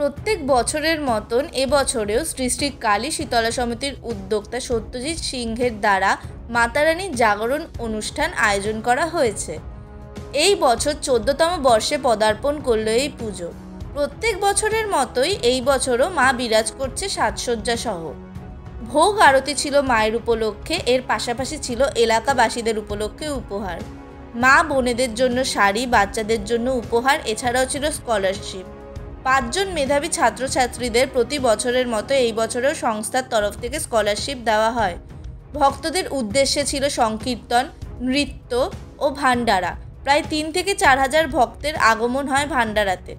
প্রত্যেক বছরের মতন এবছরেও শ্রী শ্রী কালী শীতলা সমিতির উদ্যোক্তা সত্যজিৎ সিংহের দ্বারা মাতারানীর জাগরণ অনুষ্ঠান আয়োজন করা হয়েছে। এই বছর 14তম বর্ষে পদার্পণ করল এই পুজো। প্রত্যেক বছরের মতোই এই বছরও মা বিরাজ করছে সাজসজ্জা সহ। ভোগ আরতি ছিল মায়ের উপলক্ষে, এর পাশাপাশি ছিল এলাকাবাসীদের উপলক্ষে উপহার। মা বোনেদের জন্য শাড়ি, বাচ্চাদের জন্য উপহার, এছাড়াও ছিল স্কলারশিপ। 5 জন মেধাবী ছাত্রছাত্রীদের প্রতি বছরের মতো এই বছরেও সংস্থার তরফ থেকে স্কলারশিপ দেওয়া হয়। ভক্তদের উদ্দেশ্যে ছিল সংকীর্তন, নৃত্য ও ভান্ডারা। প্রায় 3 থেকে 4 হাজার ভক্তের আগমন হয় ভান্ডারাতে।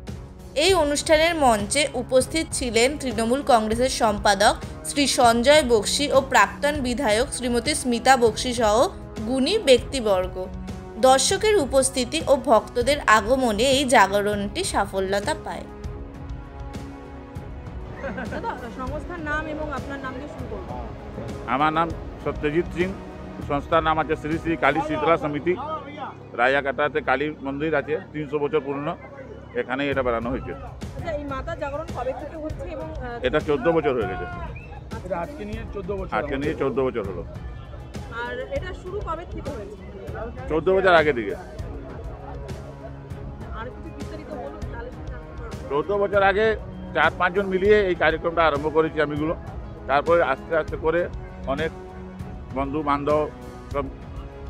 এই অনুষ্ঠানের মঞ্চে উপস্থিত ছিলেন তৃণমূল কংগ্রেসের সম্পাদক শ্রী সঞ্জয় বক্সি ও প্রাক্তন বিধায়ক শ্রীমতী স্মিতা বক্সি সহ গুণী ব্যক্তিবর্গ। দর্শকের উপস্থিতি ও ভক্তদের আগমনে এই জাগরণটি সাফল্যতা পায়। সংস্থার নাম এবং আপনার নাম দিয়ে শুরু করব। আমার নাম সত্যজিৎ সিং, সংস্থার নাম আছে শ্রী শ্রী কালী শীতলা সমিতি। রায়াকাটাতে কালী মন্দির আছে, 300 বছর পুরনো, এখানেই এটা বানানো হয়েছে। আচ্ছা, এই মাতা জাগরণ কবে থেকে হচ্ছে এবং এটা 14 বছর হয়ে গেছে। আজকে নিয়ে 14 বছর হলো। আর এটা শুরু কবে থেকে হয়েছে? 14 বছর আগে দিকে। আর কিছু বিস্তারিত বলুন তাহলে। 14 বছর আগে 4-5 জন মিলিয়ে এই কার্যক্রমটা আরম্ভ করেছি আমিগুলো। তারপরে আস্তে আস্তে করে অনেক বন্ধু বান্ধব সব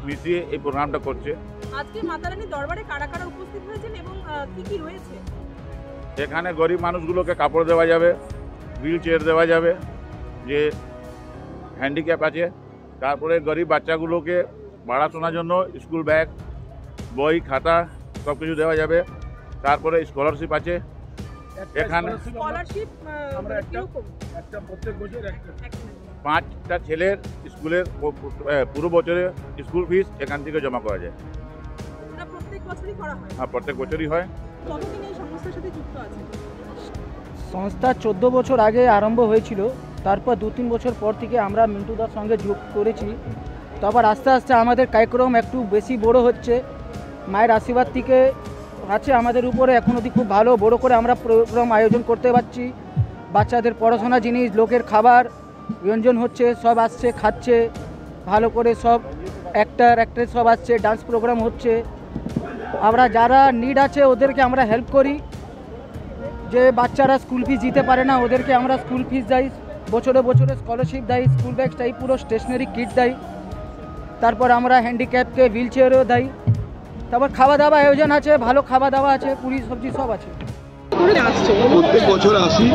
মিশিয়ে এই প্রোগ্রামটা করছে। আজকে মাতারানী দরবারে কারা কারা উপস্থিত হয়েছেন এবং কি কি রয়েছে? এখানে গরিব মানুষগুলোকে কাপড় দেওয়া যাবে, হুইল চেয়ার দেওয়া যাবে, যে হ্যান্ডিক্যাপ আছে। তারপরে গরিব বাচ্চাগুলোকে পড়াশোনার জন্য স্কুল ব্যাগ, বই, খাতা সব কিছু দেওয়া যাবে। তারপরে স্কলারশিপ আছে এখানে। স্কলারশিপ আমরা একটা প্রত্যেক বছর 5টা ছেলের স্কুলের পুরো বছরে স্কুল ফিস এখান থেকে জমা করা যায়। এটা প্রত্যেক বছরই করা হয়? হ্যাঁ, প্রত্যেক বছরই হয়। কতদিন এই সংস্থার সাথে যুক্ত আছেন? সংস্থা 14 বছর আগে আরম্ভ হয়েছিল, তারপর 2-3 বছর পর থেকে আমরা মিন্টুদার সঙ্গে যোগ করেছি। তারপর আস্তে আস্তে আমাদের কার্যক্রম একটু বেশি বড় হচ্ছে। মায়ের আশীর্বাদ থেকে আছে আমাদের উপরে, এখন অবধি খুব ভালো বড় করে আমরা প্রোগ্রাম আয়োজন করতে পারছি। বাচ্চাদের পড়াশোনা জিনিস, লোকের খাবার ব্যঞ্জন হচ্ছে, সব আসছে খাচ্ছে ভালো করে, সব অ্যাক্ট্রেস সব আসছে, ডান্স প্রোগ্রাম হচ্ছে। আমরা যারা নিড আছে ওদেরকে আমরা হেল্প করি। যে বাচ্চারা স্কুল ফিস দিতে পারে না ওদেরকে আমরা স্কুল ফিস দেই, বছরে বছরে স্কলারশিপ দেয়, স্কুল ব্যাগ দেয়, পুরো স্টেশনারি কিট দেয়। তারপর আমরা হ্যান্ডিক্যাপকে হুইল চেয়ারও দেয়। তারপর খাওয়া দাওয়া আয়োজন আছে, ভালো খাওয়া দাওয়া আছে, পুরি সবজি সব আছে। প্রত্যেক বছর আসি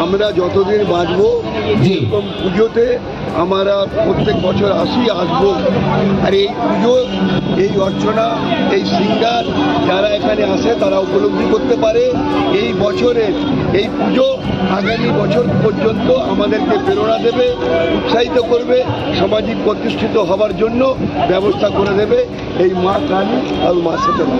আমরা, যতদিন বাঁচবো। যেরকম পুজোতে আমরা প্রত্যেক বছর আসবো। আর এই পুজো, এই অর্চনা, এই সিঙ্গার যারা এখানে আসে তারা উপলব্ধি করতে পারে এই বছরের এই পুজো আগামী বছর পর্যন্ত আমাদেরকে প্রেরণা দেবে, উৎসাহিত করবে, সামাজিক প্রতিষ্ঠিত হবার জন্য ব্যবস্থা করে দেবে এই মা কালী আর মা শীতলা।